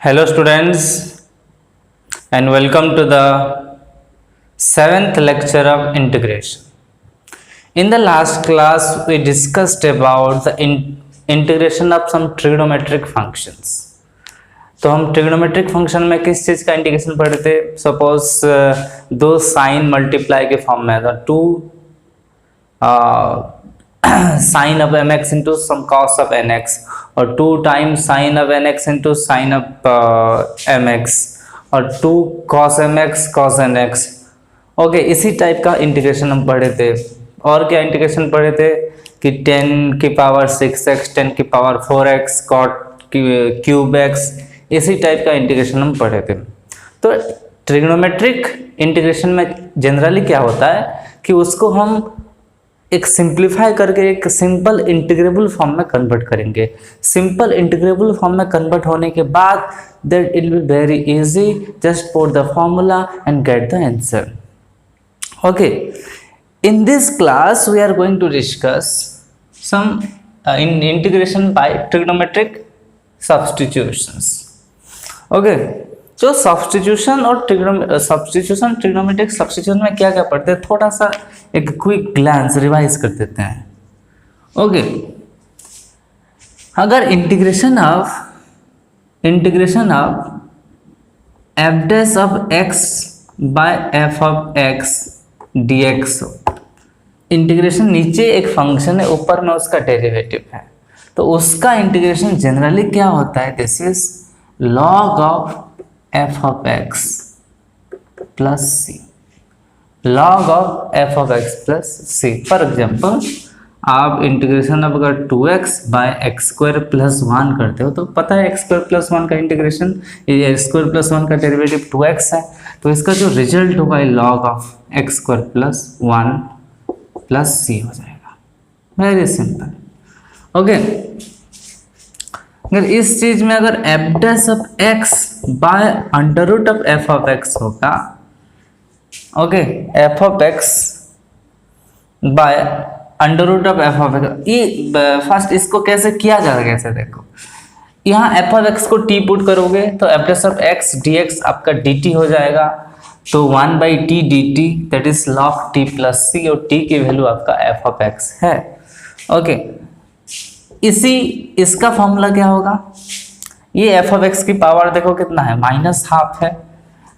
Hello students and welcome to the 7th lecture of integration. In the last class we discussed about the integration of some trigonometric functions. तो हम trigonometric function में किस चीज का integration पढ़े थे? Suppose दो साइन मल्टीप्लाई के फॉर्म में था two sine of m x into sum cos of n x और two times sine of n x into sine of m x और two cos m x cos n x. Okay, इसी type का integration हम पढ़े थे. और क्या integration पढ़े थे कि 10 की पावर 6x 10 की power 4x cot cube x, इसी टाइप का इंटीग्रेशन हम पढ़े थे. तो ट्रिग्नोमेट्रिक इंटीग्रेशन में जनरली क्या होता है कि उसको हम एक सिंप्लीफाई करके एक सिंपल इंटीग्रेबल फॉर्म में कन्वर्ट करेंगे. सिंपल इंटीग्रेबल फॉर्म में कन्वर्ट होने के बाद that it will be very easy, just put the formula and get the answer. Okay, in this class we are going to discuss some in integration by trigonometric substitutions. Okay, जो substitution और trigonometric substitution में क्या क्या पढ़ते हैं थोड़ा सा एक क्विक ग्लैंस रिवाइज कर देते हैं. ओके, अगर integration of f dash of x by f of x dx हो. इंटीग्रेशन नीचे एक फंक्शन है, ऊपर में उसका डेरिवेटिव है, तो उसका इंटीग्रेशन जनरली क्या होता है? This is log of f of x plus c. log of f of x plus c. For example आप इंटीग्रेशन अब अगर 2x bye x square plus 1 करते हो तो पता है एक्स स्क्वायर प्लस 1 का इंटीग्रेशन, ये एक्स स्क्वायर प्लस 1 का डेरिवेटिव 2x है, तो इसका जो रिजल्ट होगा log of x square plus 1 plus c हो जाएगा. Very simple. ओके, अगर इस चीज में अगर f dash of x by under root of f of x होगा. Okay, f of x by under root of f of x. ये first इसको कैसे किया जाएगा, कैसे देखो, यहाँ एफ ऑफ एक्स को टी पुट करोगे तो f dash of x d x आपका डी टी हो जाएगा. तो 1 by t d t that is log t plus c, और टी की वैल्यू आपका एफ ऑफ एक्स है. ओके, इसका फॉर्मूला क्या होगा? ये एफ ऑफ एक्स की पावर देखो कितना है, -12 है.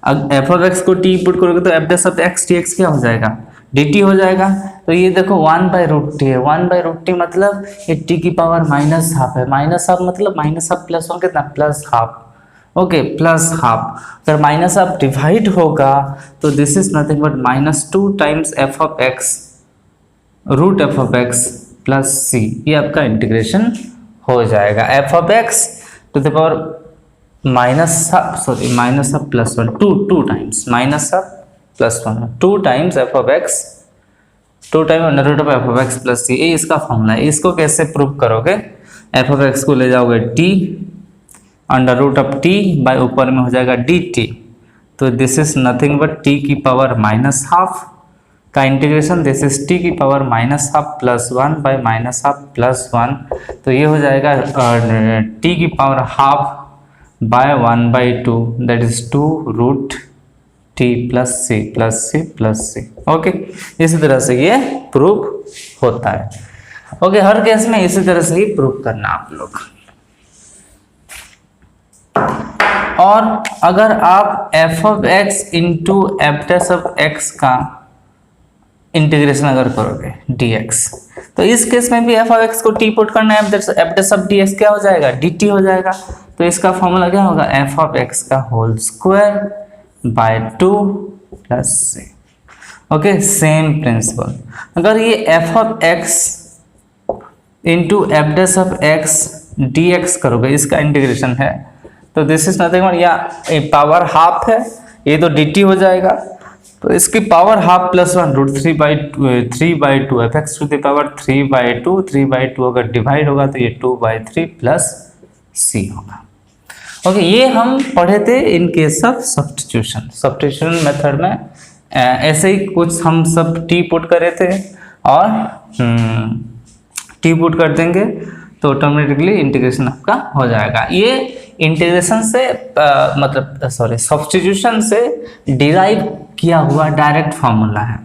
अब एफ ऑफ एक्स को टी पुट करोगे तो f dash of x d x क्या हो जाएगा? डी टी हो जाएगा. तो ये देखो 1 बाई रूट टी है. 1 बाई रूट टी मतलब ये टी की पावर -12 है. -12 मतलब -12 प्लस 1 कितना? +12. ओके, +12. अगर -12 डिवाइड होगा तो this is nothing but -2 times f of x root f of x plus c. ये आपका इंटीग्रेशन हो जाएगा. F of x to the power -+1 two times -+1 2 times f of x 2 times under root of f of x plus c. ये इसका formula है. इसको कैसे prove करोगे? एफ ऑफ एक्स को ले जाओगे t under root of t by ऊपर में हो जाएगा डी टी. तो this is nothing but t की पावर -12 का इंटीग्रेशन. दिस इज टी की पावर -12 प्लस 1 बाई -12 प्लस 1. तो ये हो जाएगा टी की power ½ by 1 by 2 that is 2 root t plus c plus c plus c. Okay, इसी तरह से ये प्रूव होता है. ओके, हर केस में इसी तरह से ही प्रूव करना आप लोग. और अगर आप F of x into f dash of x का इंटीग्रेशन अगर करोगे dx, तो इस केस में भी एफ ऑफ एक्स को टी पुट करना है, एफ डैश ऑफ dx क्या हो जाएगा? dt हो जाएगा. तो इसका फॉर्मूला क्या होगा? एफ ऑफ एक्स का whole square by 2 plus c. Okay, same principle. अगर ये f of x into f dash of x dx करोगे, इसका इंटीग्रेशन है, तो दिस इज नथिंग बट या पावर ½ है, ये तो dt हो जाएगा. तो इसकी power ½ plus 1 root 3/2 f x to the power 3/2. 3/2 अगर डिवाइड होगा तो ये 2/3 प्लस c होगा. ओके, ये हम पढ़े थे in case of substitution method में. ऐसे ही कुछ हम सब टी पुट करे थे और टी पुट कर देंगे तो ऑटोमेटिकली इंटीग्रेशन आपका हो जाएगा। ये इंटीग्रेशन से मतलब सॉरी सब्स्टिट्यूशन से डिराइव किया हुआ डायरेक्ट फार्मूला है।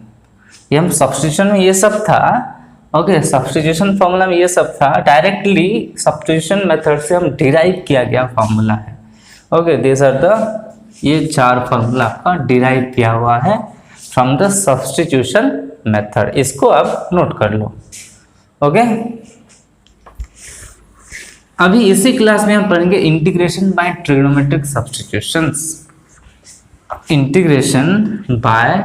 ये हम सब्स्टिट्यूशन में ये सब था, ओके, सब्स्टिट्यूशन फार्मूला में ये सब था, डायरेक्टली सब्स्टिट्यूशन मेथड से हम डिराइव किया गया फार्मूला है। ओके, दिस आर द ये 4 फार्मूला आपका डिराइव किया हुआ है फ्रॉम द सब्स्टिट्यूशन मेथड। इसको आप नोट कर लो। ओके, अभी इसी क्लास में हम पढ़ेंगे integration by trigonometric substitutions. Integration by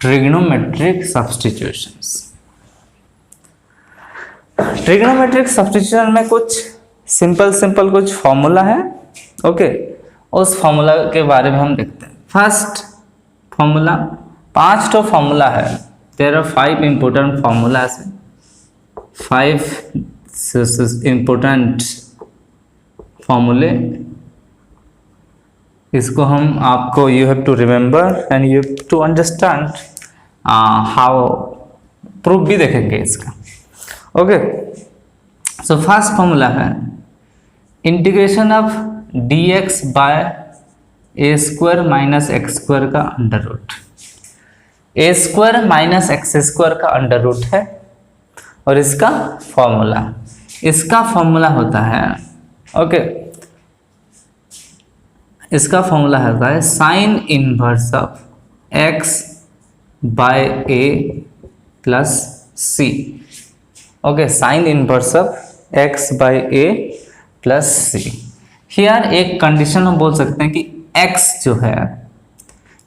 trigonometric substitutions. Trigonometric substitution में कुछ सिंपल कुछ फॉर्मूला है। ओके, उस फॉर्मूला के बारे में हम देखते हैं। फर्स्ट फॉर्मूला, 5 तो फॉर्मूला है, there are 5 important formulas, 5 important फॉर्मूले। इसको हम आपको you have to remember and you have to understand how proof भी देखेंगे इसका। ओके, सो फर्स्ट फॉर्मूला है integration of dx by a square minus x square का under root. A square minus x square का under root है और इसका formula होता है, ओके, इसका फॉर्मूला होता है sine inverse of x by a plus c। Okay, sine inverse of x by a plus c। Here एक कंडीशन हम बोल सकते हैं कि x जो है,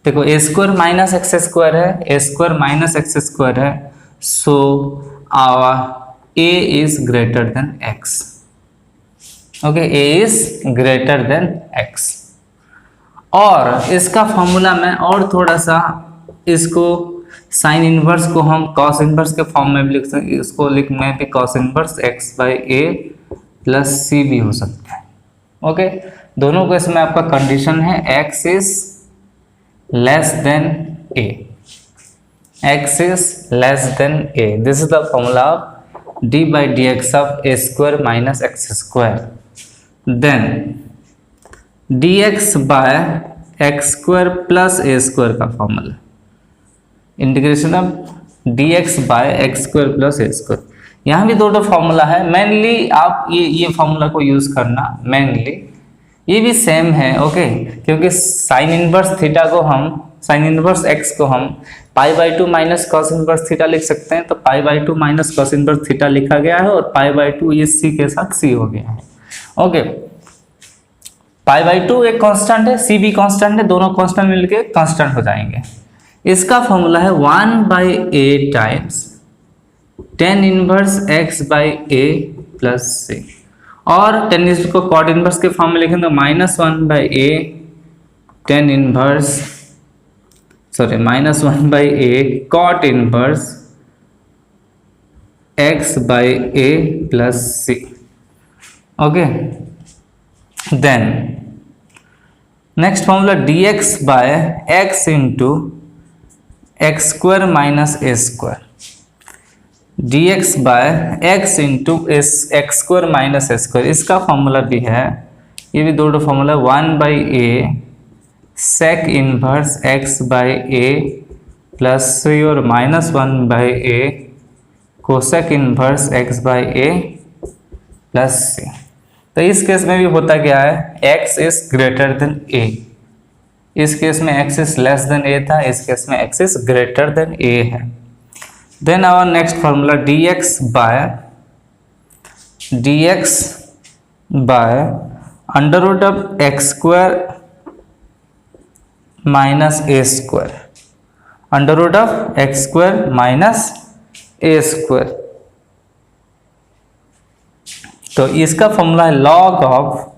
देखो a square minus x square है, a square minus x square है, so our a is greater than x। Okay, a is greater than x। और इसका फॉर्मूला में और थोड़ा सा इसको साइन इनवर्स को हम कॉस इनवर्स के फॉर्म में भी लिख सकते हैं। इसको लिख में भी cos inverse x by a plus c भी हो सकता है। ओके, दोनों को इसमें आपका कंडीशन है x is less than a, x is less than a। This is the formula of d by d x of a square minus x square. Then dx by x square plus a square का formula, integration of dx by x square plus a square. यहाँ भी दो formula है, mainly आप ये formula को use करना, mainly ये भी सेम है। ओके, क्योंकि साइन इनवर्स थीटा को हम, साइन इनवर्स x को हम पाई by 2 minus cos inverse theta लिख सकते हैं। तो पाई by 2 minus cos inverse theta लिखा गया है और पाई बाई 2 ये c के साथ c हो गया है। ओके, पाई बाई 2 एक कांस्टेंट है, c भी कांस्टेंट है, दोनों कांस्टेंट मिलके कांस्टेंट हो जाएंगे। इसका फॉर्मूला है 1 by a times tan inverse x by a plus c, और टेन इनवर्स को कॉट इनवर्स के फॉर्म में लिखें तो minus 1 by a tan inverse, sorry minus 1 by a cot inverse x by a plus c। Okay, then next formula dx by x into x square minus a square, dx by x into x square minus a square. इसका formula भी है, ये भी दो formula, 1 by a sec inverse x by a plus c और minus 1 by a cosec inverse x by a plus c। तो इस case में भी होता क्या है, x is greater than a। इस केस में x is less than a था, इस केस में x is greater than a है। Then our next formula dx by under root of x square minus a square, under root of x square minus a square. तो इसका formula है log of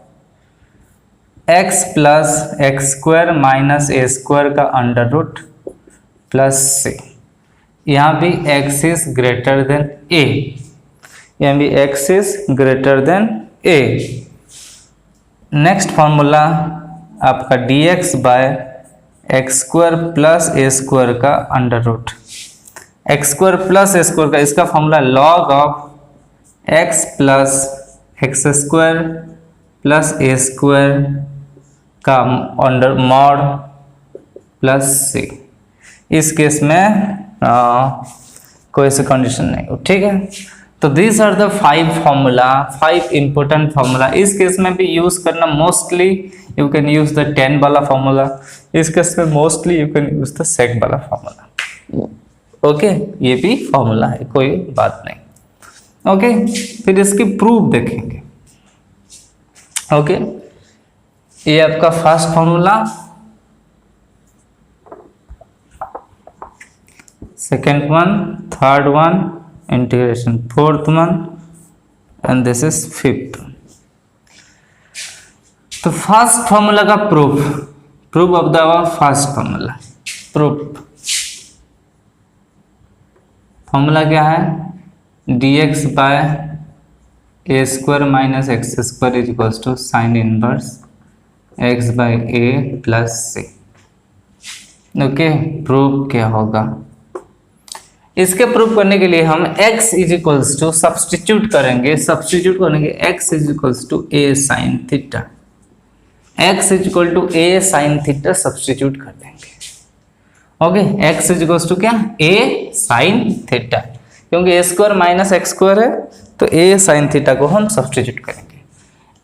x plus x square minus a square का under root plus c। यहाँ भी x is greater than a, यहाँ भी x is greater than a। Next formula आपका dx by x square plus A square का under root, x square plus ए square का, इसका formula log of x plus x square plus A square का under mod plus c. इस case में कोई सी condition नहीं हो, ठीक है। तो this are the 5 formula, 5 important formula. इस केस में भी यूज करना mostly you can use the 10 वाला फॉर्मूला, इस केस में mostly you can use the sec वाला फॉर्मूला। ओके, ये भी फॉर्मूला है, कोई बात नहीं। ओके, फिर इसकी प्रूफ देखेंगे। ओके, ये आपका first formula, second one, third one, integration fourth one, and this is fifth. तो फर्स्ट फॉर्मूला का proof of the first formula. Proof formula क्या है? dx by a square minus x square is equals to sine inverse x by a plus c. Okay, proof क्या होगा? इसके proof करने के लिए हम x is equals to substitute करेंगे, x is equals to a sine theta, x is equal to a sine theta substitute कर देंगे। Okay, x is equals to क्या? a साइन थीटा, क्योंकि a square minus x square है तो a sine theta को हम substitute करेंगे।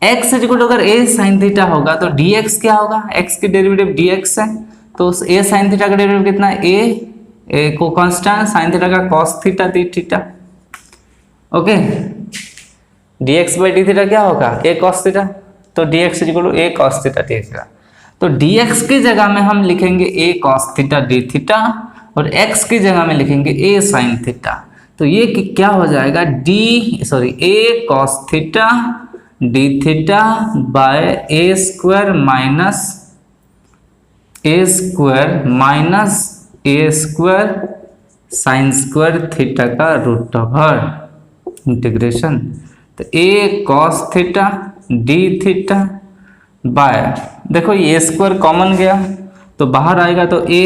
x is equal to अगर a साइन थीटा होगा तो dx क्या होगा? x की डेरिवेटिव dx है, तो उस a साइन थीटा का डेरिवेटिव कितना है? a को कांस्टेंट, साइन थीटा का cos theta d theta. Okay, dx by d theta क्या होगा? a cos थीटा, तो dx is equal to a cos theta d theta. तो dx की जगह में हम लिखेंगे a cos theta d theta और x की जगह में लिखेंगे a sin थीटा। तो ये क्या हो जाएगा? a cos theta d theta bye a square minus a square sine square theta का रूट ओवर इंटीग्रेशन। तो a cos theta d theta bye, देखो ये स्क्वायर कॉमन गया तो बाहर आएगा तो a,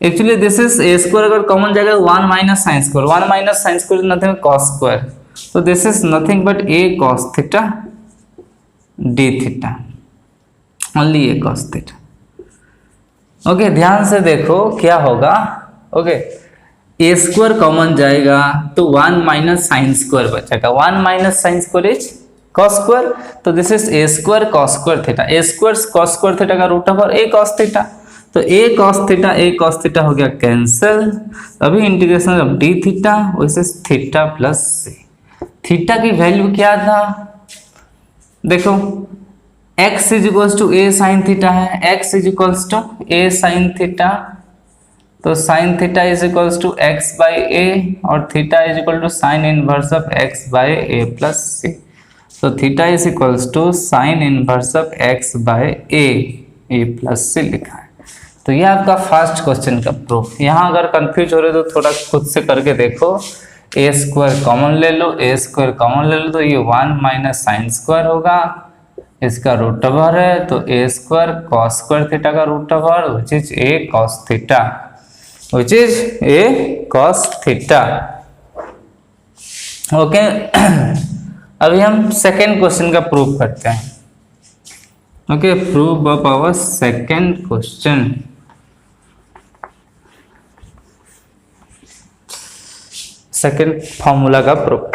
actually this is a square अगर कॉमन जाएगा 1 minus sine square, 1 minus sine square nothing cos square, तो this is nothing but a cos theta d theta, only a cos theta. Okay, ध्यान से देखो क्या होगा। ओके, a स्क्वायर कॉमन जाएगा तो 1 माइनस साइन स्क्वायर बचेगा, 1 minus sine square is cos square, तो this is a square cos square theta, a square cos square theta का root over a cos theta, तो a cos थीटा हो गया cancel. अभी integration of d theta वैसे theta plus c. Theta की value क्या था? देखो x is equals to a sine theta है, x is equals to a sine theta, तो sine theta is equals to x by a और theta is equal to sine inverse of x by a plus c. तो theta is equals to sine inverse of x by a plus c लिखा है। तो ये आपका first question का proof. यहाँ अगर कंफ्यूज हो रहे तो थोड़ा खुद से करके देखो, a स्क्वायर कॉमन ले लो, तो ये 1 माइनस साइन स्क्वायर होगा, इसका रूट ओवर है तो a square cos square theta का root over which is a cos theta, okay. अभी हम सेकेंड क्वेश्चन का प्रूफ करते हैं। Okay, proof of our second question. Second formula का प्रूफ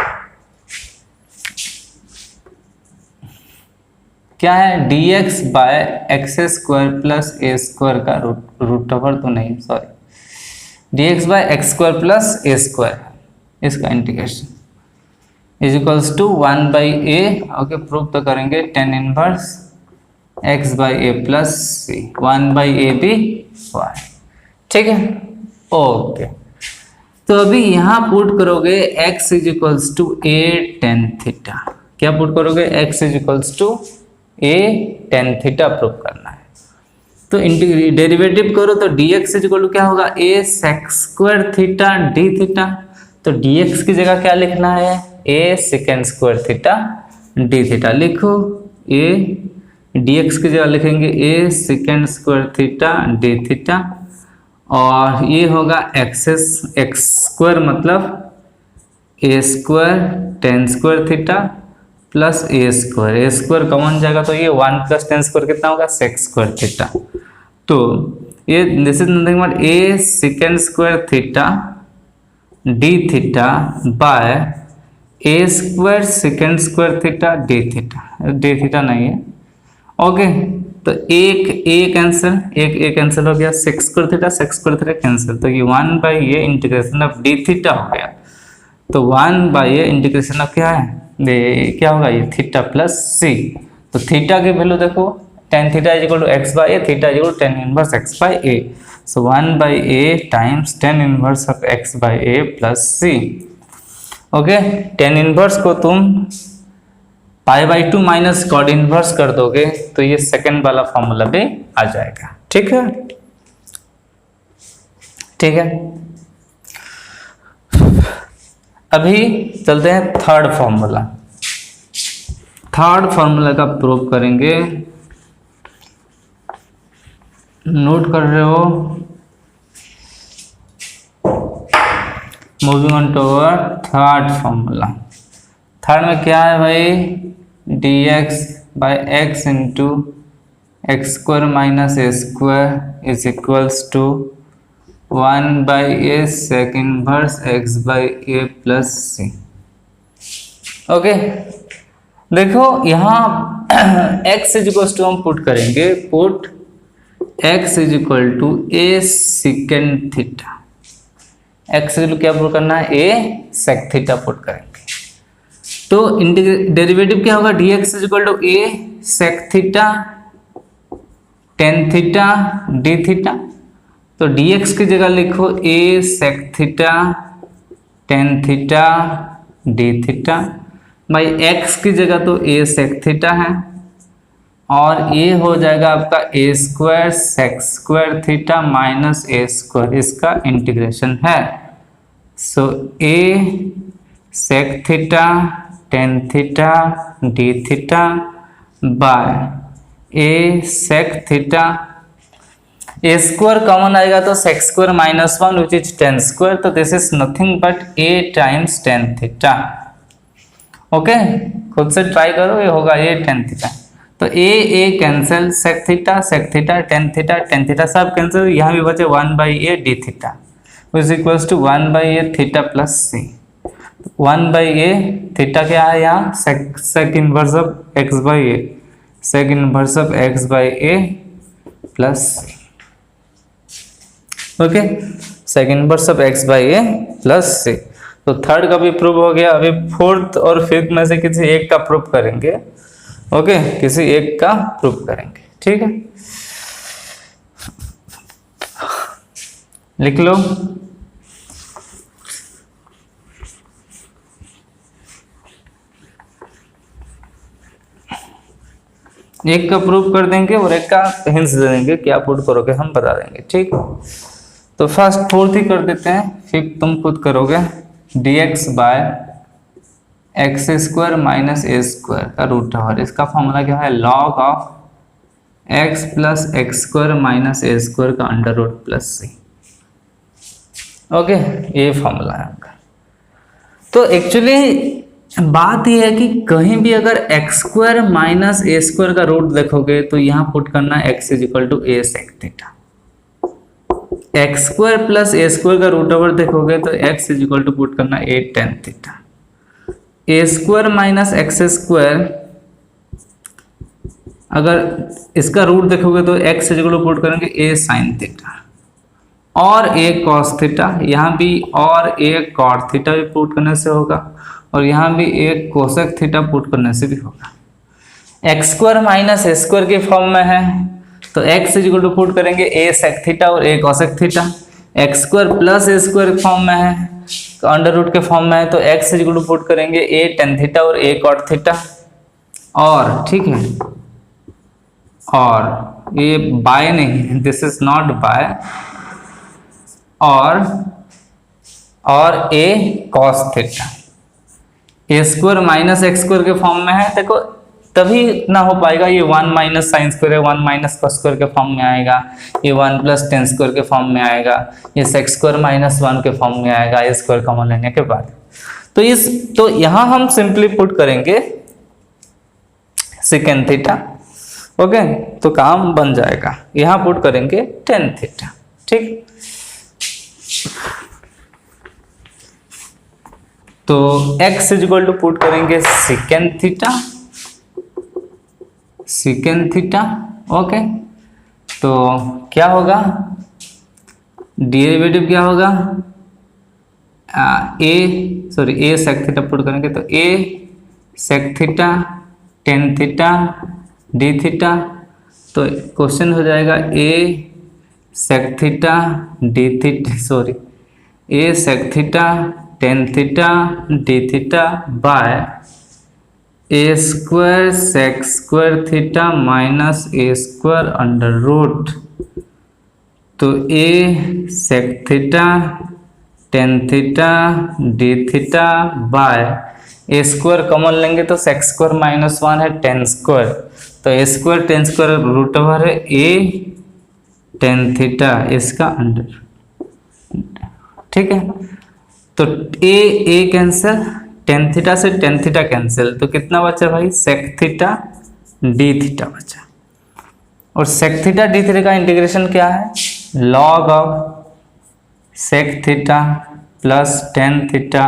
क्या है? dx by x square plus A square का रूट ओवर, तो नहीं sorry, dx by x square plus A square, इसका integration is equals to 1 by a. Okay, proof तो करेंगे tan inverse x by A plus c, 1 by a b y, ठीक है। Okay, तो अभी यहाँ पुट करोगे x is equals to a tan theta. क्या पुट करोगे? x is equals to a tan theta proof करना है, तो डेरिवेटिव करो तो dx इज इक्वल टू क्या होगा? a sec square theta d theta, तो dx की जगह क्या लिखना है? a secant square theta d theta लिखो, a dx की जगह लिखेंगे a secant square theta d theta, और ये होगा एक्स स्क्वायर मतलब a square tan square theta plus A square common जाएगा तो ये 1 प्लस टेन स्क्वायर कितना होगा सेक स्क्वायर थीटा। तो ये this is nothing but A second square theta d theta by a square second square theta d theta नहीं है। Okay तो एक ए कैंसिल हो गया, सेक स्क्वायर थीटा कैंसिल, तो ये 1 by a integration of d theta हो गया। तो 1 बाई ए इंटीग्रेशन ऑफ क्या है, क्या होगा ये थीटा प्लस सी। तो थीटा की वैल्यू देखो tan theta is equal to x by a, theta is equal to tan inverse x by a. So 1 by a times tan inverse of x by A plus c. Okay tan inverse को तुम pi by 2 minus cot inverse कर दोगे तो ये second वाला formula भी आ जाएगा। ठीक है, ठीक है। अभी चलते हैं थर्ड फॉर्मूला। थर्ड फॉर्मूला का प्रूव करेंगे, नोट कर रहे हो। Moving on to third formula. Third में क्या है भाई, dx by x into x square minus a square is equals to 1 by a sec inverse x by A plus c. Okay देखो यहाँ x इज इक्वल टू हम put करेंगे, put x is equal to a second theta. x is क्या put करना है, ए sec theta put करेंगे। तो derivative क्या होगा, dx is equal to a sec theta tan theta d theta. तो dx की जगह लिखो a sec theta tan theta d theta by x की जगह तो ए सेक थीटा है और ये हो जाएगा आपका a square sec square theta minus a square, इसका इंटीग्रेशन है। So a sec theta tan theta d theta by a sec theta, a square common आएगा तो sec square minus 1 which is tan square, तो this is nothing but a times tan theta. Okay खुद से try करो, ये होगा ए tan theta. तो a cancel, sec theta tan theta सब कैंसिल, यहाँ भी बचे 1 by a d theta which equals to 1 by a theta plus c. 1 by a theta क्या है यहाँ, sec inverse of x by a, sec inverse of x by A plus c. Okay sec inverse of x by A plus c. तो third का भी prove हो गया। अभी fourth और फिफ्थ में से किसी एक का प्रूव करेंगे। ओके किसी एक का प्रूव करेंगे, ठीक है। लिख लो, एक का प्रूव कर देंगे और एक का हिंट्स दे देंगे, क्या पुट करोगे हम बता देंगे, ठीक। तो फर्स्ट फोर्थ ही कर देते हैं, फिफ्थ तुम खुद करोगे। dx by x square minus a square का रूट ओवर, इसका फॉर्मूला क्या है, log of x plus x square minus a square का under root plus c. Okay ये फॉर्मूला है आपका। तो एक्चुअली बात यह है कि कहीं भी अगर x square minus a square का रूट देखोगे तो यहाँ पुट करना x is equal to a sec theta. X square plus A square का रूट ओवर देखोगे तो x is equal to put करना a tan theta. A square minus x square अगर इसका रूट देखोगे तो x is equal to put करेंगे a sine theta और ए कॉस थीटा, यहाँ भी और ए कॉट थीटा भी पुट करने से होगा और यहाँ भी एक कोसेक थीटा पुट करने से भी होगा। X square minus a square के फॉर्म में है तो x is equal to put करेंगे ए सेक थीटा और a cosec theta. X square plus A square form में है तो अंडर रूट के फॉर्म में है तो x is equal to put करेंगे ए टेन थीटा और ए कॉट थीटा। और ठीक है, और ये बाय नहीं, दिस इज नॉट बाय, और ए cos theta. A square minus x square के फॉर्म में है, देखो तभी इतना हो पाएगा, ये 1 माइनस साइन स्क्वायर है 1 माइनस कॉस स्क्वायर के फॉर्म में आएगा, ये 1 प्लस टेन स्क्वायर के फॉर्म में आएगा, ये सेक स्क्वायर माइनस 1 के फॉर्म में आएगा ए स्क्वायर कॉमन लेने के बाद। तो यहां हम सिंपली पुट करेंगे सेकेंड थीटा। ओके, तो काम बन जाएगा। यहां पुट करेंगे टेन थीटा। ठीक, तो x इक्वल टू पुट करेंगे सेकेंड थीटा। ओके, तो क्या होगा, डेरिवेटिव क्या होगा, ए सेक थीटा पुट करेंगे तो a sec theta tan theta d theta. तो क्वेश्चन हो जाएगा a sec theta d theta, sorry a sec theta tan theta d theta by a square sec square theta minus a square under root. तो a sec theta tan theta d theta by a square common लेंगे तो sec square minus one है tan square, तो a square tan square root over है a tan theta इसका under. ठीक है, तो ए कैंसिल, टेन थीटा से टेन थीटा कैंसिल, तो कितना बचा भाई, सेक थीटा डी थीटा बचा। और सेक थीटा डी थीटा का इंटीग्रेशन क्या है, log of sec theta plus tan theta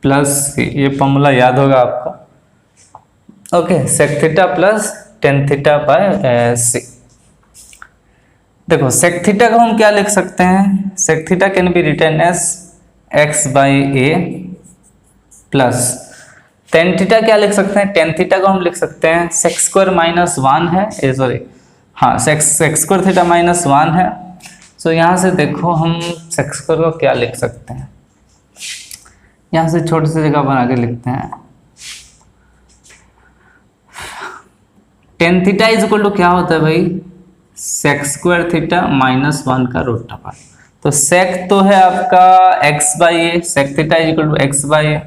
plus, ये फॉर्मूला याद होगा आपको। Okay, sec theta plus tan theta by c. देखो सेक थीटा को हम क्या लिख सकते हैं, sec theta can be written as x by A plus tan theta क्या लिख सकते हैं, टेन थीटा को हम लिख सकते हैं सेक स्क्वायर माइनस वन है, सॉरी हाँ sec square theta minus one है। सो यहाँ से देखो हम सेक स्क्वायर को क्या लिख सकते हैं, यहाँ से छोटी सी जगह बना के लिखते हैं, tan theta is equal to क्या होता है भाई, sec square theta minus one का रूट ओवर। तो सेक तो है आपका x by a, sec theta is equal to x by a,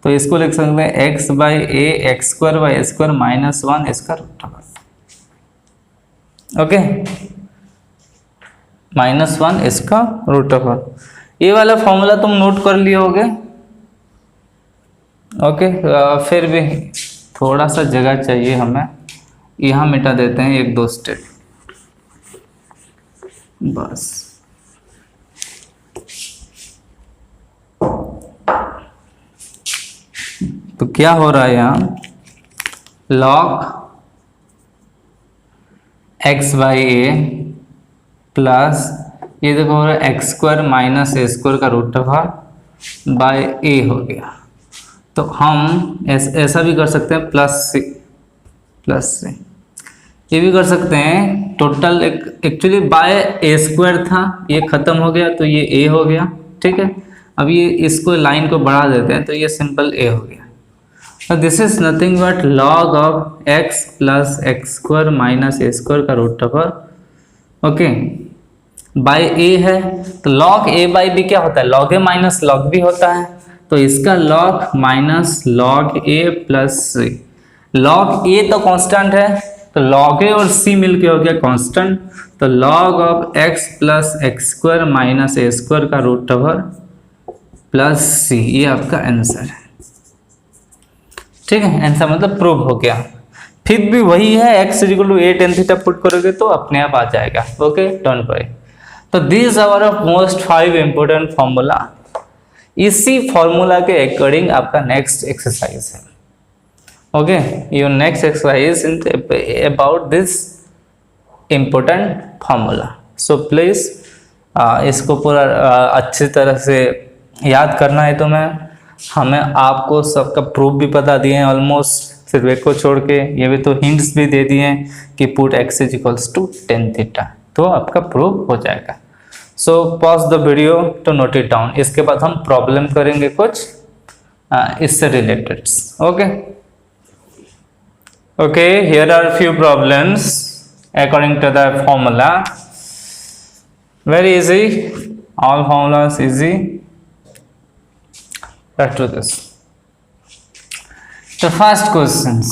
तो इसको लिख सकते हैं x by a x square by square minus one इसका root over. Okay, minus one इसका रूट ओवर। ये वाला फॉर्मूला तुम नोट कर लिए होगे। ओके, फिर भी थोड़ा सा जगह चाहिए हमें, यहाँ मिटा देते हैं एक दो स्टेप बस। तो क्या हो रहा है यहाँ, log x by A plus ये देखो हो रहा है x square minus a square का रूट ओवर बाय ए हो गया। तो हम ऐसा भी कर सकते हैं प्लस से ये भी कर सकते हैं, total actually bye a square था, ये खत्म हो गया तो ये ए हो गया। ठीक है, अब ये इसको लाइन को बढ़ा देते हैं तो ये सिंपल ए हो गया। तो this is nothing but log of x plus x square minus a square का रूट ओवर। ओके, बाय ए है तो लॉग ए बाई बी क्या होता है, लॉग ए माइनस लॉग बी होता है, तो इसका लॉग माइनस लॉग ए प्लस सी। लॉग ए तो कांस्टेंट है तो लॉग ए और सी मिलके हो गया कांस्टेंट, तो log of x plus x square minus a square का रूट ओवर प्लस सी, ये आपका आंसर है। ठीक है, आंसर मतलब प्रूव हो गया। फिर भी वही है, x equal to a tan theta put करोगे तो अपने आप आ जाएगा। Okay, don't worry. तो this our most 5 important formula. इसी फॉर्मूला के अकॉर्डिंग आपका नेक्स्ट एक्सरसाइज है। Okay, your next exercise in about this important formula. So please इसको पूरा अच्छी तरह से याद करना है। तो हमें आपको सबका प्रूफ भी बता दिए हैं ऑलमोस्ट, सिर्फ एक को छोड़ के। ये भी तो हिंट्स भी दे दिए हैं कि put x is equals to tan theta, तो आपका प्रूफ हो जाएगा। So pause the video to note it down. इसके बाद हम प्रॉब्लम करेंगे कुछ इससे related. Okay okay, here are few problems according to the formula. Very easy, all formulas easy. Let's do this. The first questions,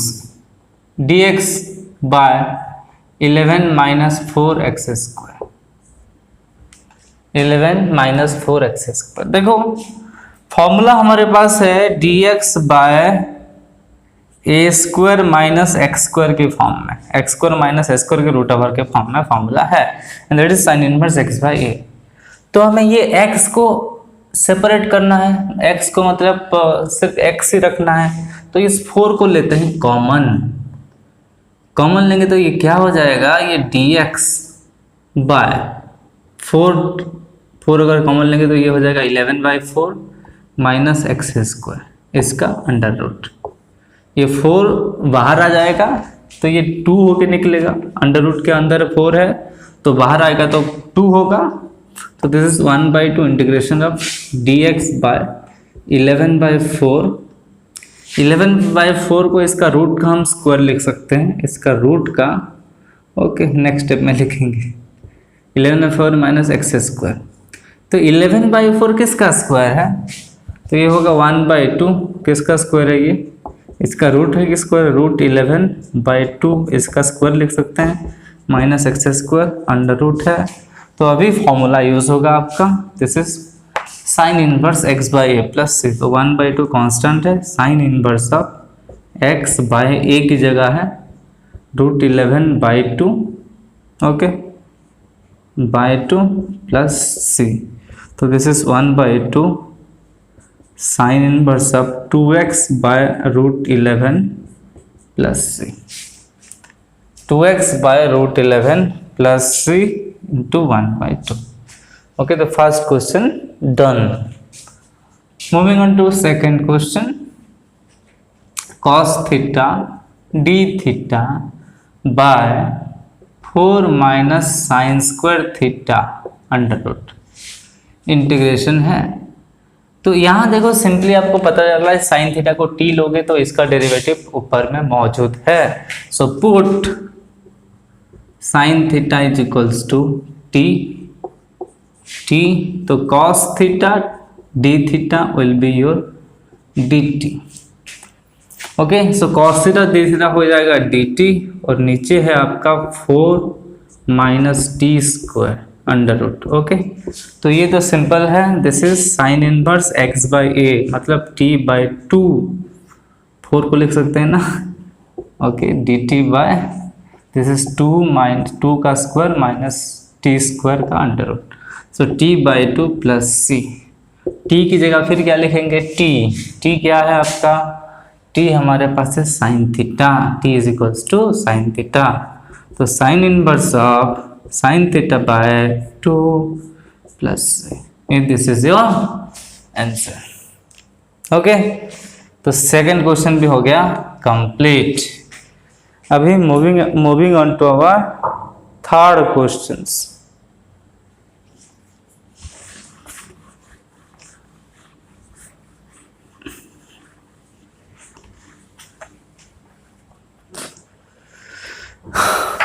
dx by 11 minus 4x square, 11 minus 4x square। देखो formula हमारे पास है dx by a square minus x square के form में, x square minus a square के root over के form में formula है, and that is sine inverse x by a. तो हमें ये x को सेपरेट करना है, x को मतलब सिर्फ x ही रखना है, तो इस 4 को लेते हैं कॉमन, कॉमन लेंगे तो ये क्या हो जाएगा, ये dx बाय 4 अगर कॉमन लेंगे तो ये हो जाएगा 11/4 माइनस एक्स स्क्वायर, इसका अंडर रूट, ये 4 बाहर आ जाएगा तो ये 2 होके निकलेगा, अंडर रूट के अंदर 4 है तो बाहर आएगा तो 2 होगा, तो this is 1/2 integration of dx by 11/4। 11/4 को इसका रूट का हम स्क्वायर लिख सकते हैं, इसका रूट का, ओके नेक्स्ट स्टेप में लिखेंगे 11/4 माइनस एक्स स्क्वायर। तो 11/4 किसका स्क्वायर है, तो ये होगा 1/2, किसका स्क्वायर है ये, इसका रूट है कि स्क्वायर, रूट 11/2 इसका स्क्वायर लिख सकते हैं, minus x square under root है। तो अभी फॉर्मूला यूज होगा आपका, this is sine inverse x by a plus c. तो 1/2 कांस्टेंट है, sine inverse of x by a की जगह है root 11/2, okay by 2 plus c. तो this is 1/2 sine inverse of 2x by root 11 plus c, 2x by root 11 plus c into 1/2. Okay, the first question done. Moving on to second question. Cos theta d theta by 4 minus sin square theta under root integration है। तो यहाँ देखो simply आपको पता चल रहा है sine theta को t लोगे तो इसका डेरिवेटिव ऊपर में मौजूद है। So put sine theta is equals to t, तो cos theta d theta will be your dt। Okay, so cos theta d theta हो जाएगा dt, और नीचे है आपका 4 minus T square under root. Okay, तो ये तो सिंपल है, this is sine inverse x by a, मतलब t/2, 4 को लिख सकते हैं ना, okay dt by this is 2 का स्क्वायर माइनस टी स्क्वायर का अंडर रूट, सो t/2 प्लस सी। t की जगह फिर क्या लिखेंगे, t क्या है आपका, t हमारे पास है sine theta, t is equals to sine theta, तो sine inverse of sine theta by 2 plus this is your answer. Okay, तो सेकंड क्वेश्चन भी हो गया कंप्लीट। अभी moving on to our third questions.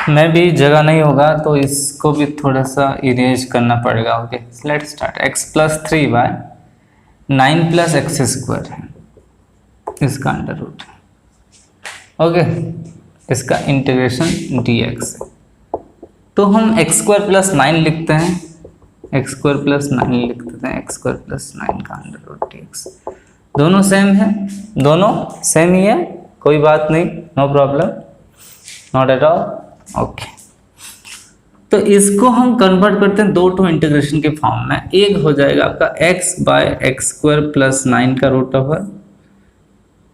मैं भी जगह नहीं होगा तो इसको भी थोड़ा सा इरेज करना पड़ेगा। Okay, let's start. x plus 3 by 9 plus x square है, इसका अंडर रूट है। ओके, इसका इंटीग्रेशन dx है, तो हम x स्क्वायर प्लस 9 लिखते हैं, x स्क्वायर प्लस 9 लिख देते हैं, x स्क्वायर प्लस 9 का अंडर रूट dx। दोनों सेम है, दोनों सेम ही है, कोई बात नहीं, no problem, not at all. Okay, तो इसको हम कन्वर्ट करते हैं दो टू इंटीग्रेशन के फॉर्म में। एक हो जाएगा आपका x by x square plus 9 का root over,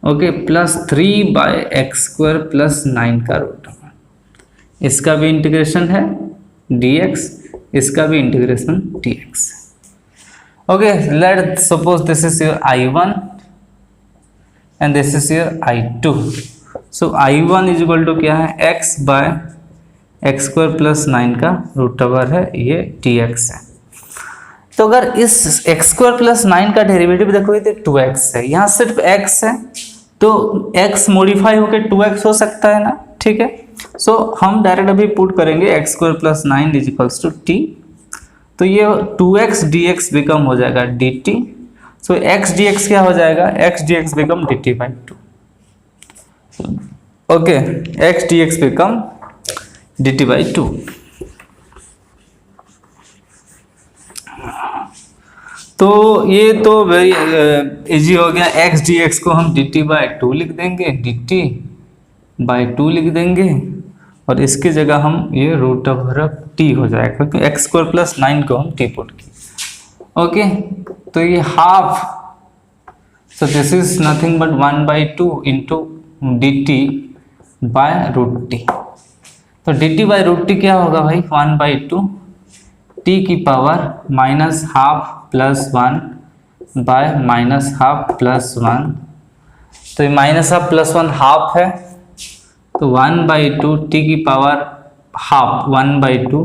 okay, plus 3 by x square plus 9 का रूट ओवर, इसका भी इंटीग्रेशन है dx, इसका भी integration dx। Okay, let suppose this is your I1 and this is your I2। So I1 is equal to क्या है, x by x square plus 9 का root over है, ये dx है। तो अगर इस एक्स स्क्वायर प्लस 9 का डेरिवेटिव देखोगे तो 2x है, यहाँ सिर्फ x है तो x मॉडिफाई होकर 2x हो सकता है ना, ठीक है। सो हम डायरेक्ट अभी पुट करेंगे x square plus 9 is equals to t, तो ये 2x dx बिकम हो जाएगा dt। सो x dx क्या हो जाएगा, x dx become dt/2। Okay, x dx become dt/2। तो ये तो वेरी इजी हो गया। एक्स डी एक्स को हम डी टी बाई टू लिख देंगे, डी टी बाई टू लिख देंगे, और इसकी जगह हम ये रूट ओवर टी हो जाएगा, क्योंकि एक्स स्क्वायर प्लस 9 को हम टी पुट किए। ओके, तो ये half, so this is nothing but 1/2 into D T by root T. तो D T by root T क्या होगा भाई, 1/2 टी की power minus half plus 1 by minus half plus 1। तो ये माइनस हाफ प्लस 1 हाफ है, तो 1/2 टी की पावर हाफ 1/2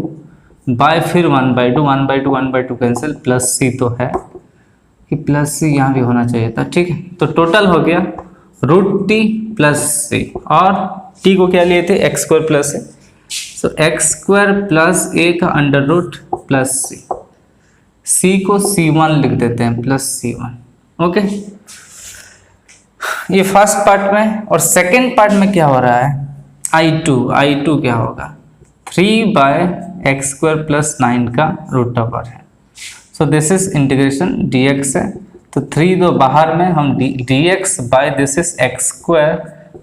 बाय फिर 1/2, 1/2 1/2 कैंसिल, प्लस सी तो है कि प्लस सी यहाँ भी होना चाहिए था। ठीक है, तो टोटल हो गया रूट टी प्लस सी, और टी को क्या लिए थे, एक्स स्क्वायर प्लस ए, सो एक्स स्क्वायर प्लस ए का अंडर रूट प्लस सी, सी को c1 लिख देते हैं प्लस c1। ओके, ये फर्स्ट पार्ट में। और सेकेंड पार्ट में क्या हो रहा है, I2 क्या होगा, 3 बाय एक्स स्क्वायर प्लस 9 का रूट ओवर है। So this is integration dx है, तो 3 दो बाहर में, हम dx by this is x square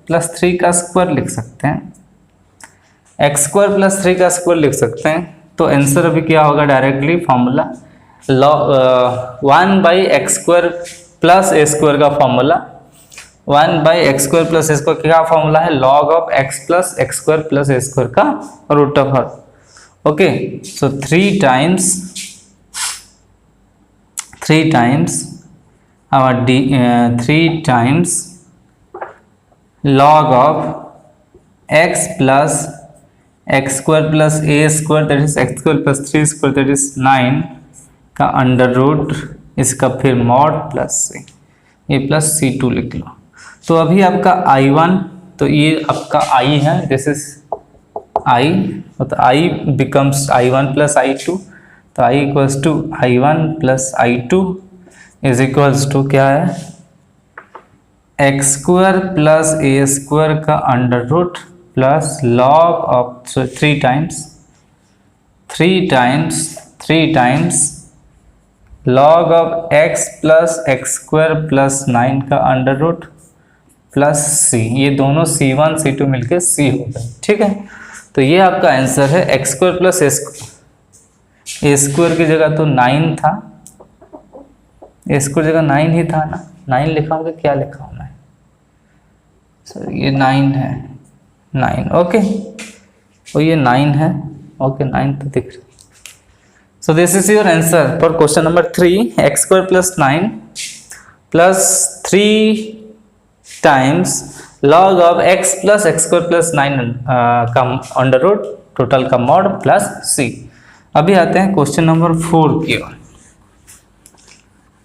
plus 3 का स्क्वायर लिख सकते हैं, एक्स स्क्वायर प्लस 3 का स्क्वायर लिख सकते हैं। तो आंसर अभी क्या होगा, directly formula 1 by x square plus A square का formula, 1 by x square plus A square क्या फॉर्मूला है, log of x plus x square plus A square का root over. Okay, so 3 times our 3 times log of x plus X square plus A square that is x square plus 3 square that is 9 का under root, इसका फिर mod plus c, ये plus C2 लिख लो। तो अभी आपका I1, तो ये आपका I है, दिस इज I, तो I becomes I1 plus I2, तो I equals to I1 plus I2 is equals to क्या है, एक्स स्क्वायर प्लस ए स्क्वायर का under root plus log of 3 times log of x plus x square plus 9 का under root plus c, ये दोनों c1 c2 मिलके c हो गए। ठीक है, तो ये आपका आंसर है, एक्स स्क्वायर प्लस ए स्क्वायर की जगह तो 9 था, ए स्क्वायर जगह 9 ही था ना, 9 लिखा हूँ, क्या लिखा हूँ मैं, सर ये 9 है, 9। ओके, और ये 9 है, ओके 9 तो दिख रहा है। So this is your answer for question number 3, x square plus 9 plus 3 times log of x plus x square plus 9 का अंडर रूट टोटल का मॉड प्लस सी। अभी आते हैं क्वेश्चन नंबर 4 की ओर,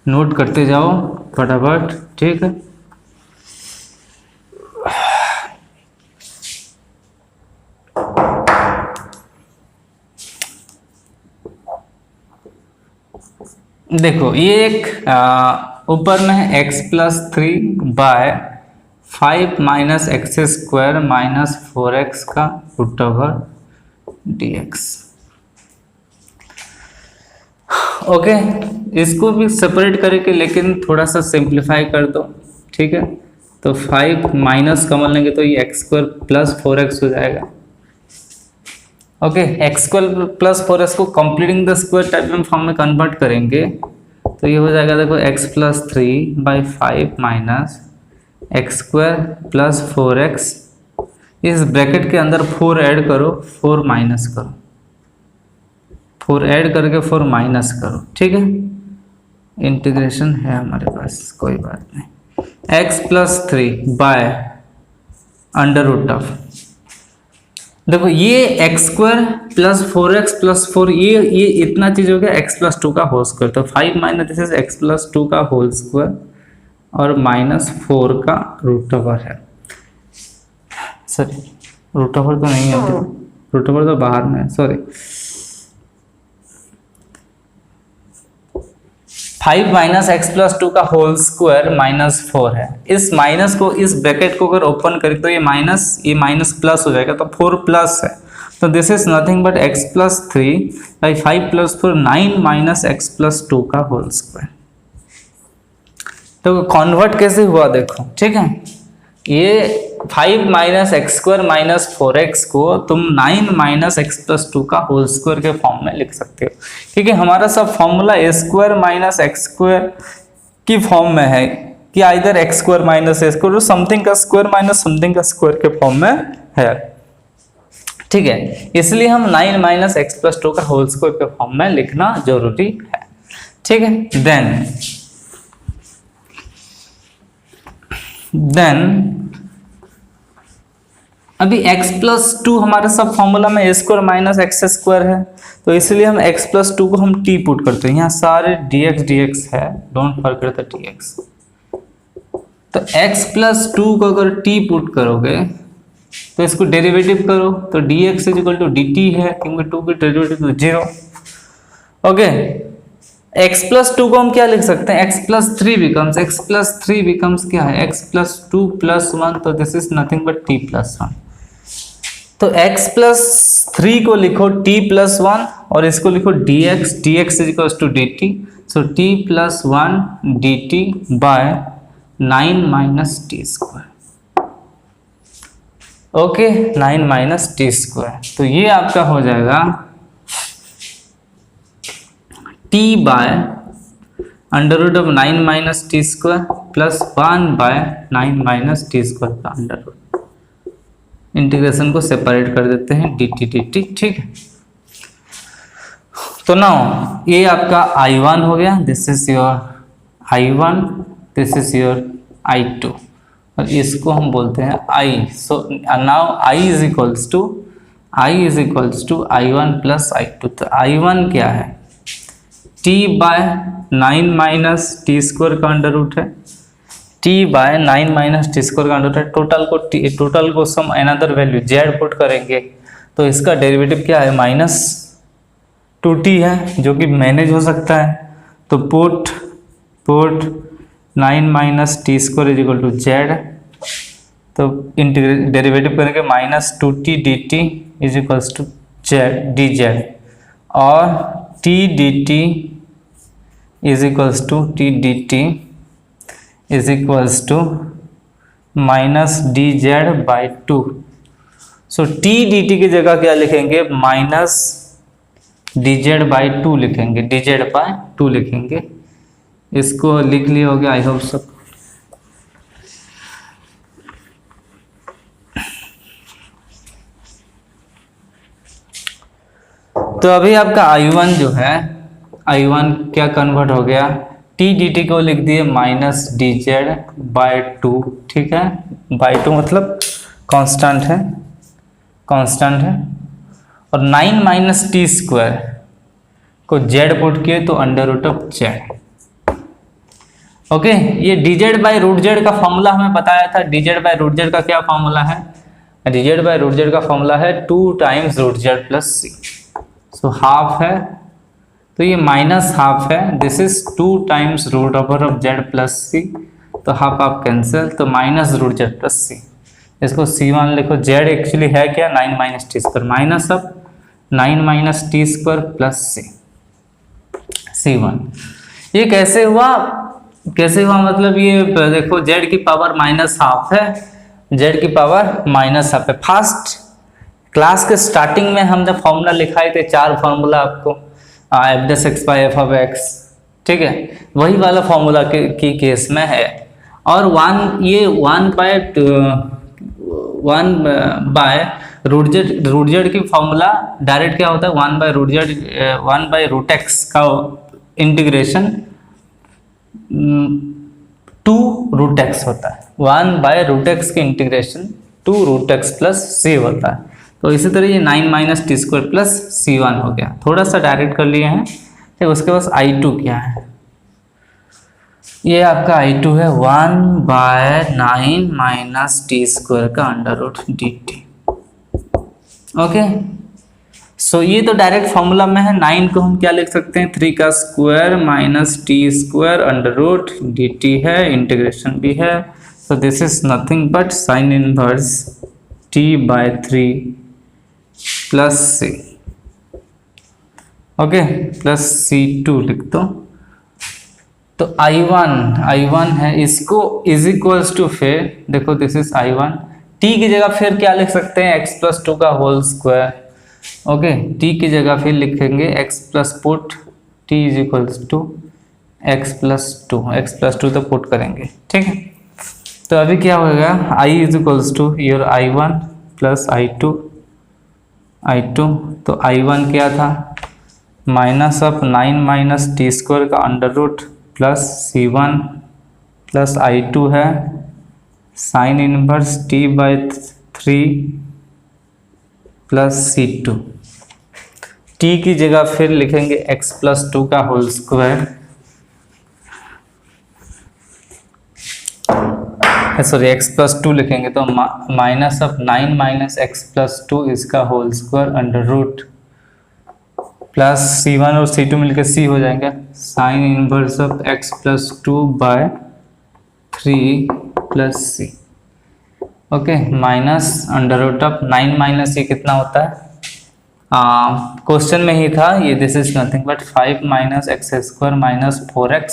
नोट करते जाओ फटाफट। ठीक है, देखो ये एक ऊपर में है x plus 3 by 5 minus x square minus 4x का रूट ओवर dx। ओके, इसको भी सेपरेट करके लेकिन थोड़ा सा सिंप्लीफाई कर दो। ठीक है, तो 5 माइनस कॉमन लेंगे तो ये x स्क्वायर प्लस 4x हो जाएगा। Okay, x square plus 4x को कंप्लीटिंग द स्क्वायर टाइप में फॉर्म में कन्वर्ट करेंगे तो ये हो जाएगा, देखो x plus 3 by 5 minus x square plus 4x, इस ब्रैकेट के अंदर 4 ऐड करो, 4 माइनस करो, 4 ऐड करके 4 माइनस करो। ठीक है, इंटीग्रेशन है हमारे पास, कोई बात नहीं। x plus 3 by under root of, देखो ये x square plus 4x plus 4, ये इतना चीज हो गया x प्लस 2 का होल स्क्वायर, तो 5 minus this is x plus 2 का होल स्क्वायर और माइनस 4 का रूट ओवर है। सॉरी, रूट ओवर तो नहीं है, रूट ओवर तो बाहर में है, सॉरी। 5 माइनस एक्स प्लस 2 का होल स्क्वायर माइनस 4 है। इस माइनस को, इस ब्रैकेट को अगर ओपन करें तो ये माइनस प्लस हो जाएगा, तो 4 प्लस है, तो this is nothing but x plus 3 by 5 plus 4 9 minus X plus 2 का होल स्क्वायर। तो कन्वर्ट कैसे हुआ देखो, ठीक है। ये 5 minus x square minus 4x को तुम 9 माइनस एक्स प्लस 2 का होल स्क्वायर के फॉर्म में लिख सकते हो, क्योंकि हमारा सब फॉर्मूला ए स्क्वायर माइनस एक्स स्क्वायर की फॉर्म में है कि either x square minus a square something का स्क्वायर माइनस समथिंग का स्क्वायर के फॉर्म में है, ठीक है। इसलिए हम 9 माइनस एक्स प्लस 2 का होल स्क्वायर के फॉर्म में लिखना जरूरी है, ठीक है। देन अभी x प्लस 2 हमारे सब फॉर्मूला में ए स्क्वायर माइनस एक्स स्क्वायर है, तो इसलिए हम x प्लस 2 को हम t पुट करते हैं, यहाँ सारे dx है, डोंट फॉरगेट द dx। तो x प्लस 2 को अगर t पुट करोगे तो इसको डेरिवेटिव करो तो dx is equal to dt है, क्योंकि 2 की डेरिवेटिव तो 0। ओके, x प्लस 2 को हम क्या लिख सकते हैं, x प्लस 3 बिकम्स क्या है, x प्लस 2 प्लस 1, तो this is nothing but t plus 1। तो x प्लस 3 को लिखो t प्लस 1 और इसको लिखो dx is equal to dt, so t plus 1 dt by 9 minus T square. Okay, 9 minus T square, तो ये आपका हो जाएगा t by under root of 9 minus T square plus 1 by 9 minus T square का under root. Integration को separate कर देते हैं dt, ठीक है। तो नाउ ये आपका I1 हो गया, this is your I1, this is your I2, और इसको हम बोलते हैं I। So now I is equals to I1 plus I2। तो I1 क्या है, t by 9 minus T square का अंडर रूट है, t by 9 minus T square का अंडर रूट है। टोटल को some another value z put करेंगे तो इसका डेरिवेटिव क्या है, माइनस 2t है, जो कि मैनेज हो सकता है। तो put 9 minus T square is equal to z, तो डेरिवेटिव करेंगे minus 2t dt is equals to dz, और t dt is equals to minus dz by 2। So t dt की जगह क्या लिखेंगे, माइनस dz बाई 2 लिखेंगे, dz बाई 2 लिखेंगे। इसको लिख लिया होगा, आई होप सब। तो अभी आपका I1 जो है, I1 क्या कन्वर्ट हो गया, t dt को लिख दिए माइनस dz बाय 2, ठीक है। बाय 2 मतलब कांस्टेंट है, और 9 माइनस टी स्क्वायर को z पुट किए तो under root of z। Okay, ये dz बाय रूट z का फॉर्मूला हमें बताया था। dz बाय रूट z का क्या फॉर्मूला है, dz बाय रूट z का फॉर्मूला है 2 times root z plus c। So half है, तो ये माइनस हाफ है, this is 2 times root over of z plus c, तो हाफ आप कैंसिल, तो minus root z plus c। इसको c1 लिखो, z एक्चुअली है क्या, 9 minus T square, minus of 9 minus T square plus c1। ये कैसे हुआ मतलब ये देखो, z की पावर माइनस हाफ है, z की पावर माइनस हाफ है। फर्स्ट क्लास के स्टार्टिंग में हम जब फॉर्मूला लिखाए थे, 4 फॉर्मूला आपको, F dash x by F of x, ठीक है, वही वाला फॉर्मूला की केस में है। और 1 बाय रूट जेड की फॉर्मूला डायरेक्ट क्या होता है, 1 बाय रूट एक्स का इंटीग्रेशन 2 रूट एक्स होता है। 1 बाय रूट एक्स की इंटीग्रेशन 2 रूट एक्स प्लस सी होता है। तो इसी तरह ये 9 minus T square plus c1 हो गया, थोड़ा सा डायरेक्ट कर लिए हैं, ठीक। उसके बाद I2 क्या है, ये आपका I2 है 1 बाय 9 माइनस टी स्क्वायर का अंडर रूट dt। ओके, सो ये तो डायरेक्ट फॉर्मूला में है। 9 को हम क्या लिख सकते हैं, 3 का square minus T square under root dt है, इंटीग्रेशन भी है। So this is nothing but sine inverse t by 3 plus c, okay, plus c2 लिख दो, तो I1 है, इसको इज इक्वल्स टू, फिर देखो दिस इज I1, t की जगह फिर क्या लिख सकते हैं, x प्लस टू का होल स्क्वायर। ओके, t की जगह फिर लिखेंगे x plus put t is equals to x plus two तो पुट करेंगे, ठीक है। तो अभी क्या होगा, I is equals to your I1 plus I2, तो I1 क्या था, minus of 9 minus T square का under root plus C1 plus I2 है sine inverse t by 3 plus C2। t की जगह फिर लिखेंगे x प्लस टू का whole square, sorry x plus two लिखेंगे तो minus of 9 minus X plus two इसका whole square under root plus C1 और C2 मिलकर C हो जाएंगे sine inverse of x plus two by 3 plus C। Okay, minus under root of 9 minus ये कितना होता है, क्वेश्चन में ही था ये, this is nothing but 5 minus x square minus 4x।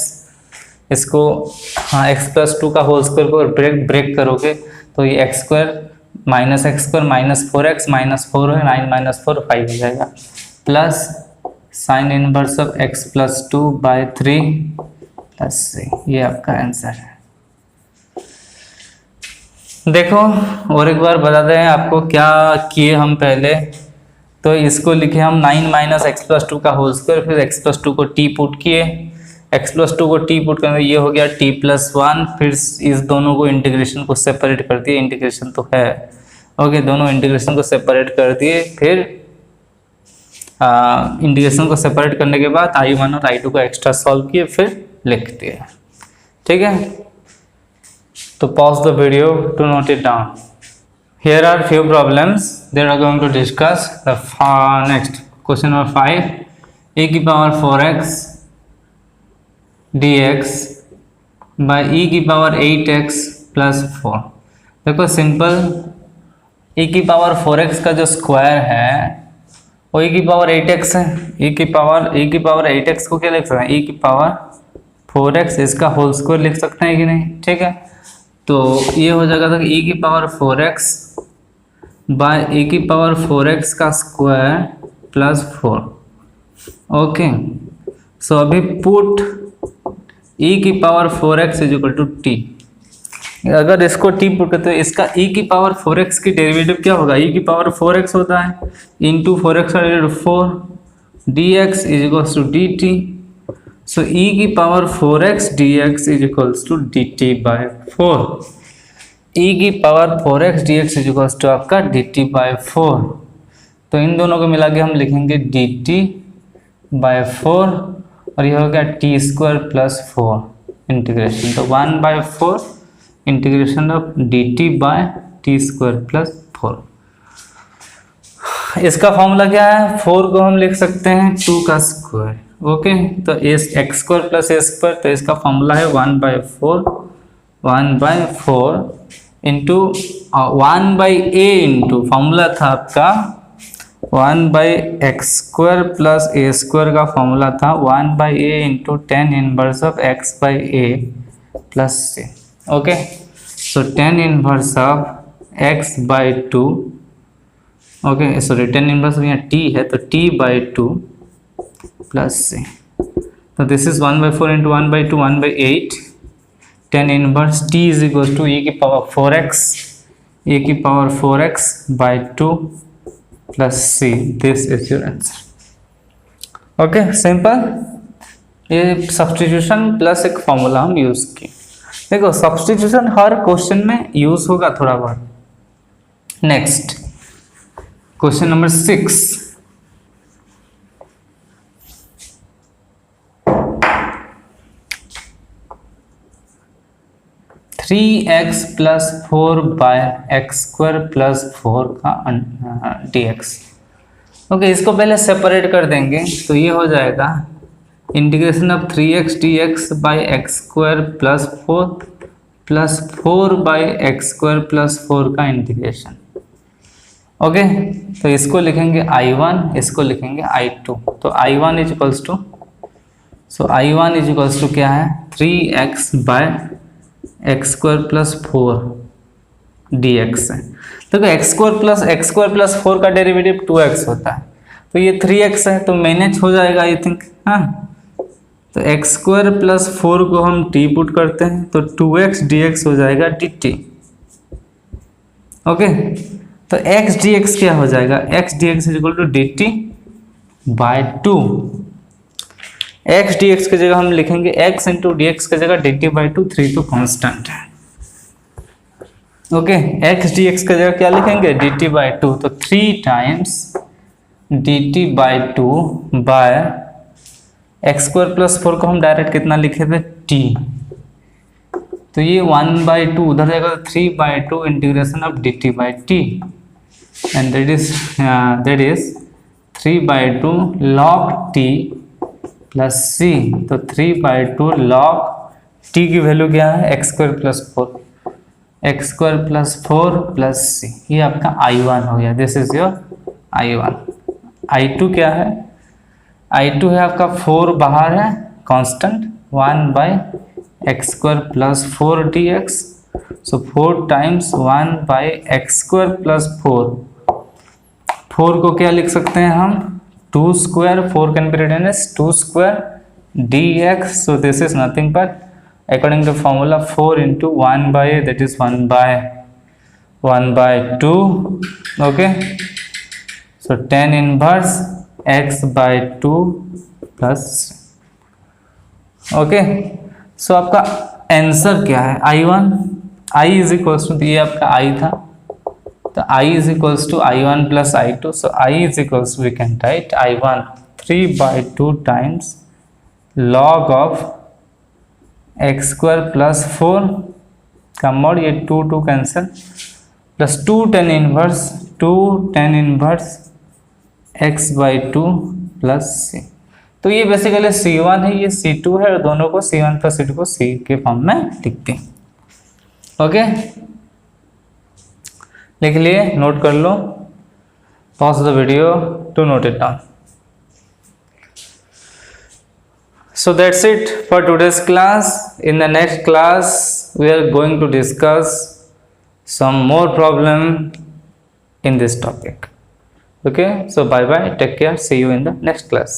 इसको x प्लस टू का होल स्क्वायर को ब्रेक करोगे तो ये x square minus 4x minus 4 है, 9 माइनस 4 5 हो जाएगा, plus sign inverse of x plus two by 3 plus C। ये आपका आंसर है। देखो और एक बार बता दें आपको क्या किए हम पहले, तो इसको लिखे हम 9 माइनस एक्स प्लस टू का होल स्क्वायर, फिर x प्लस टू को t पुट किए, x प्लस टू को t पुट करने ये हो गया t प्लस 1, फिर इस दोनों को इंटीग्रेशन को सेपरेट कर दिए, इंटीग्रेशन तो है, ओके, दोनों इंटीग्रेशन को सेपरेट कर दिए, फिर इंटीग्रेशन को सेपरेट करने के बाद I1 और I2 को एक्स्ट्रा सॉल्व किए, फिर लिख दिए, ठीक है। तो pause the video to note it down. Here are few problems that are going to discuss. The next question number 5, e की power 4x dx by e की पावर 8x प्लस 4। देखो सिंपल, e की power 4x का जो square है वो e की power 8x है, e की पावर 8x को क्या लिख सकते हैं, e की पावर 4x इसका होल स्क्वायर लिख सकते हैं कि नहीं, ठीक है। तो ये हो जाएगा था e की पावर 4x बाय e की पावर 4x का स्क्वायर प्लस 4। ओके, सो अभी पुट e की power 4x is equal to t। अगर इसको t पुट करते तो इसका e की पावर 4x की डेरिवेटिव क्या होगा, e की पावर 4x होता है इंटू 4x का derivative 4 dx is equals to dt। So e की power 4x dx is equals to dt by 4। e की power 4x dx is equals to आपका dt बाय 4। तो इन दोनों को मिला के हम लिखेंगे dt बाय 4 और ये हो गया t स्क्वायर प्लस 4 इंटीग्रेशन, तो 1 by 4 integration of dt by t square plus 4। इसका फॉर्मूला क्या है, 4 को हम लिख सकते हैं 2 का स्क्वायर, ओके, तो एक्स स्क्वायर प्लस ए स्क्वायर, तो इसका फॉर्मूला है 1 by 4 into 1 by a into formula था आपका 1 by x square plus A square का फॉर्मूला था 1 by a into 10 inverse of x by A plus c. Okay, so 10 inverse of x by 2, okay sorry 10 inverse यहाँ t है तो t by 2 plus c. तो this is 1 by 4 into 1 by 2 1 by 8, 10 inverse t is equal to e की power 4x by 2 plus c। This is your answer. Okay, simple, ये substitution plus एक फॉर्मूला हम use किए। देखो सब्स्टिट्यूशन हर question में यूज होगा थोड़ा बहुत। Next question number 6, 3x plus 4 by x square plus 4 का dx। ओके, इसको पहले सेपरेट कर देंगे तो ये हो जाएगा integration of 3x dx by x square plus 4 by x square plus 4 का इंटीग्रेशन। ओके, तो इसको लिखेंगे I1, इसको लिखेंगे I2। तो I1 is equals to so I1 is equals to क्या है 3x by x square plus 4 dx है। देखो x स्क्वायर प्लस 4 का डेरिवेटिव 2x होता है, तो ये 3x है तो मैनेज हो जाएगा आई थिंक। हाँ, तो एक्स स्क्वायर प्लस 4 को हम t पुट करते हैं तो 2x dx हो जाएगा dt। ओके, तो x dx क्या हो जाएगा, x dx is equal to dt by 2। x dx की जगह हम लिखेंगे x इंटू डी एक्स की जगह dt बाई 2, 3 तो कांस्टेंट है। ओके, x dx की जगह क्या लिखेंगे dt बाई 2, तो 3 times dt by 2 by x square plus 4 को हम डायरेक्ट कितना लिखे थे t, तो ये 1 बाई 2 उधर जाएगा 3 by 2 integration of dt by t and that is 3 by 2 log t plus c। तो 3 बाई 2 log t की वैल्यू क्या है x square plus 4, x square plus 4 plus c, ये आपका I1 हो गया। This is your I1। I2 क्या है, I2 है आपका 4 बाहर है constant 1 by x square plus 4 dx, so 4 times 1 by x square plus 4 को क्या लिख सकते हैं हम 2 square, 4 can be written as 2 square dx, so this is nothing but according to formula 4 into 1 by that is 1 by 2। Okay, so tan inverse x by 2 plus. Okay, so आपका answer क्या है I1, I is equals to, ये आपका I था, तो I is equals to I1 plus I2, so I is equals to we can write I1 3 by 2 times log of x square plus 4 का mod, ये 2 cancel, plus 2 tan inverse x by 2 plus c। तो ये basically C1 है, ये C2 है, और दोनों को C1 प्लस C2 को C के फॉर्म में लिखते हैं। ओके, लिख लिए, नोट कर लो, pause the video to note it down. So that's it for today's class. In the next class we are going to discuss some more problem in this topic. Okay, so bye bye, take care, see you in the next class.